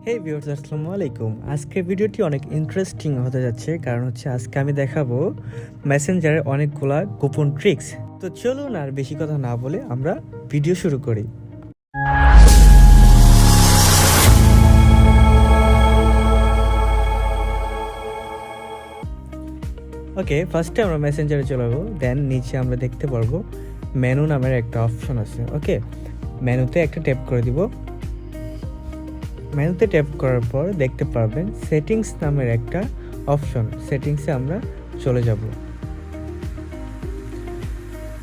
হেই viewers, আসসালামু আলাইকুম। আজকের ভিডিওটি অনেক ইন্টারেস্টিং হতে যাচ্ছে, কারণ আজকে আমি দেখাবো মেসেঞ্জারের অনেকগুলা গোপন ট্রিক্স। তো চলুন আর বেশি কথা না বলে আমরা ভিডিও শুরু করি। ওকে, ফার্স্টে আমরা মেসেঞ্জারে চলে যাবো। দেন নিচে আমরা দেখতে পারবো মেনু নামের একটা অপশন আছে। ওকে, মেনুতে একটা ট্যাপ করে দিব। মেনুতে ট্যাপ করার পর দেখতে পারবেন সেটিংস নামের একটা অপশন। সেটিংসে আমরা চলে যাব।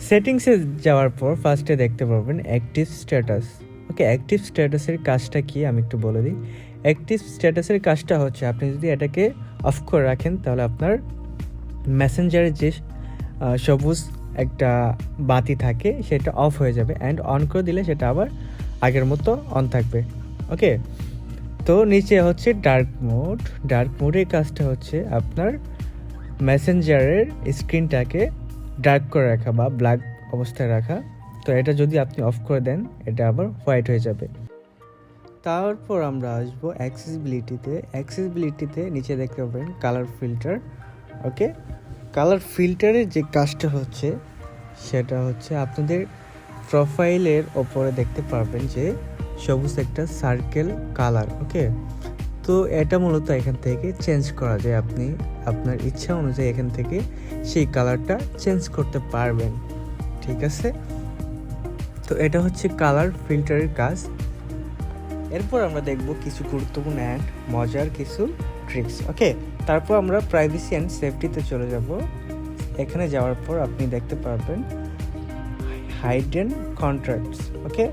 সেটিংসে যাওয়ার পর ফার্স্টে দেখতে পারবেন অ্যাক্টিভ স্ট্যাটাস। ওকে, অ্যাক্টিভ স্ট্যাটাসের কাজটা কি আমি একটু বলে দিই। অ্যাক্টিভ স্ট্যাটাসের কাজটা হচ্ছে আপনি যদি এটাকে অফ করে রাখেন তাহলে আপনার মেসেঞ্জারে যে সবুজ একটা বাতি থাকে সেটা অফ হয়ে যাবে, অ্যান্ড অন করে দিলে সেটা আবার আগের মতো অন থাকবে। ওকে, তো নিচে হচ্ছে ডার্ক মোড। ডার্ক মোডের কাজটা হচ্ছে আপনার মেসেঞ্জারের স্ক্রিনটাকে ডার্ক করে রাখা বা ব্ল্যাক অবস্থায় রাখা। তো এটা যদি আপনি অফ করে দেন এটা আবার হোয়াইট হয়ে যাবে। তারপর আমরা আসবো অ্যাক্সেসিবিলিটিতে। অ্যাক্সেসিবিলিটিতে নিচে দেখতে পাবেন কালার ফিল্টার। ওকে, কালার ফিল্টারের যে কাজটা হচ্ছে সেটা হচ্ছে আপনাদের প্রোফাইলের ওপরে দেখতে পারবেন যে সবুজ একটা সার্কেল কালার। ওকে, তো এটা মূলত এখান থেকে চেঞ্জ করা যায়। আপনি আপনার ইচ্ছা অনুযায়ী এখান থেকে সেই কালারটা চেঞ্জ করতে পারবেন। ঠিক আছে, তো এটা হচ্ছে কালার ফিল্টারের কাজ। এরপর আমরা দেখব কিছু গুরুত্বপূর্ণ অ্যান্ড মজার কিছু ট্রিক্স। ওকে, তারপর আমরা প্রাইভেসি অ্যান্ড সেফটিতে চলে যাব। এখানে যাওয়ার পর আপনি দেখতে পারবেন হাইডেন কন্ট্রাক্টস। ওকে,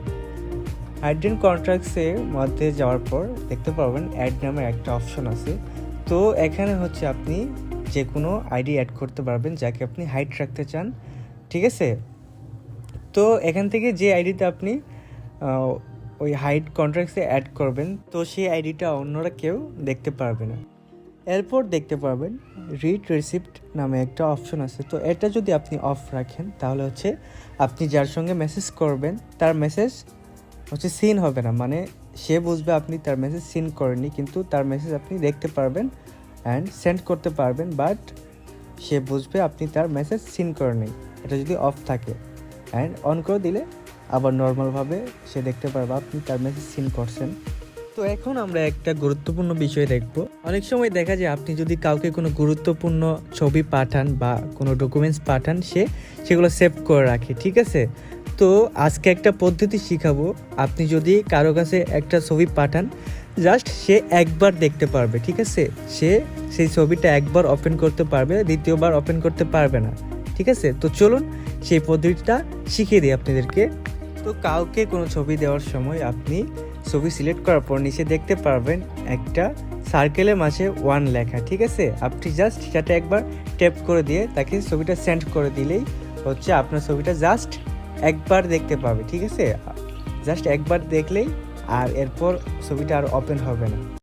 হাইডেন কন্ট্রাক্টসের মধ্যে যাওয়ার পর দেখতে পারবেন অ্যাড নামের একটা অপশন আছে। তো এখানে হচ্ছে আপনি যে কোনো আইডি অ্যাড করতে পারবেন যাকে আপনি হাইড রাখতে চান। ঠিক আছে, তো এখান থেকে যে আইডিতে আপনি ওই হাইড কন্ট্রাক্টসে অ্যাড করবেন তো সেই আইডিটা অন্যরা কেউ দেখতে পারবে না। এরপর দেখতে পারবেন রিড রিসিপ্ট নামে একটা অপশন আছে। তো এটা যদি আপনি অফ রাখেন তাহলে হচ্ছে আপনি যার সঙ্গে মেসেজ করবেন তার মেসেজ হচ্ছে সিন হবে না, মানে সে বুঝবে আপনি তার মেসেজ সিন করেননি, কিন্তু তার মেসেজ আপনি দেখতে পারবেন অ্যান্ড সেন্ড করতে পারবেন, বাট সে বুঝবে আপনি তার মেসেজ সিন করেননি। এটা যদি অফ থাকে, অ্যান্ড অন করে দিলে আবার নর্মালভাবে সে দেখতে পারবে আপনি তার মেসেজ সিন করছেন। তো এখন আমরা একটা গুরুত্বপূর্ণ বিষয় দেখব। অনেক সময় দেখা যায় আপনি যদি কাউকে কোনো গুরুত্বপূর্ণ ছবি পাঠান বা কোনো ডকুমেন্টস পাঠান, সেগুলো সেভ করে রাখে। ঠিক আছে, তো আজকে একটা পদ্ধতি শিখাবো। আপনি যদি কারো কাছে একটা ছবি পাঠান, জাস্ট সে একবার দেখতে পারবে। ঠিক আছে, সে সেই ছবিটা একবার ওপেন করতে পারবে, দ্বিতীয়বার ওপেন করতে পারবে না। ঠিক আছে, তো চলুন সেই পদ্ধতিটা শিখিয়ে দিই আপনাদেরকে। তো কাউকে কোনো ছবি দেওয়ার সময় আপনি ছবি সিলেক্ট করার পর নিচে দেখতে পারবেন একটা সার্কেলের মাঝে 1 লেখা। ঠিক আছে, আপনি জাস্ট সেটা একবার ট্যাপ করে দিয়ে তাকে ছবিটা সেন্ড করে দিলেই হচ্ছে আপনার ছবিটা জাস্ট একবার দেখতে পাবে। ঠিক আছে, জাস্ট একবার দেখলেই আর এরপর ছবিটা আর ওপেন হবে না।